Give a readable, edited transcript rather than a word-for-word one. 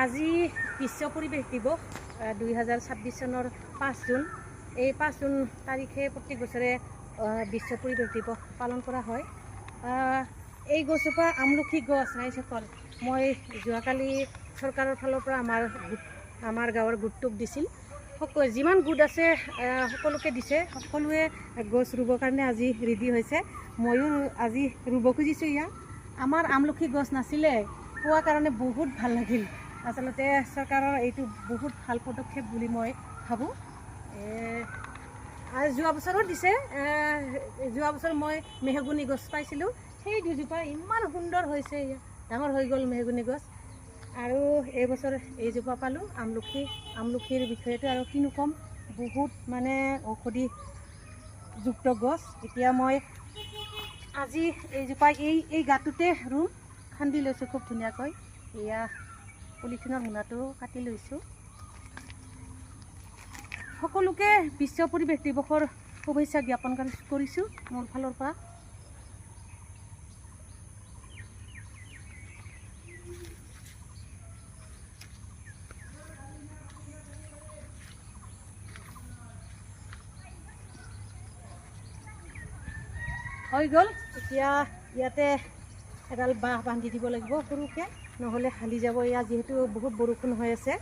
আজি বিশ্ব পৰিৱেশ দিৱস 2026 চনৰ 5 জুন। এই 5 জুন তাৰিখে প্ৰত্যেক বছৰে বিশ্ব পৰিৱেশ দিৱস পালন কৰা হয়। এই গছজোপা আমলখি গছ ৰাইজসকল মই যোৱাকালি চৰকাৰৰ ফালৰ পৰা আমাৰ গাঁৱৰ গোটটোক দিছিল। যিমান গোট আছে সকলোকে দিছে। সকলোৱে গছ ৰুবৰ কাৰণে আজি ৰেডি হৈছে। ময়ো আজি ৰুব খুজিছোঁ। ইয়াত আমাৰ আমলখি গছ নাছিলে, পোৱাৰ কাৰণে বহুত ভাল লাগিল। আচলতে চৰকাৰৰ এইটো বহুত ভাল পদক্ষেপ বুলি মই ভাবোঁ। যোৱা বছৰো দিছে। যোৱা বছৰ মই মেহগনি গছ পাইছিলোঁ। সেই দুজোপা ইমান সুন্দৰ হৈছে, ডাঙৰ হৈ গ'ল মেহগনি গছ। আৰু এইবছৰ এইজোপা পালোঁ আমলখিৰ বিষয়েতো আৰু কিনো ক'ম, বহুত মানে ঔষধিযুক্ত গছ। এতিয়া মই আজি এইজোপা এই গাঁতটোতে ৰুম, খান্দি লৈছোঁ খুব ধুনীয়াকৈ। এয়া পলিথিনৰ মোনাটো কাটি লৈছোঁ। সকলোকে বিশ্ব পৰিৱেশ দিৱসৰ শুভেচ্ছা জ্ঞাপন কৰিছোঁ মোৰ ফালৰ পৰা। হৈ গ'ল। এতিয়া ইয়াতে এডাল বাঁহ বান্ধি দিব লাগিব সৰুকৈ, নহ'লে হালি যাব। ইয়াত যিহেতু বহুত বৰষুণ হৈ আছে।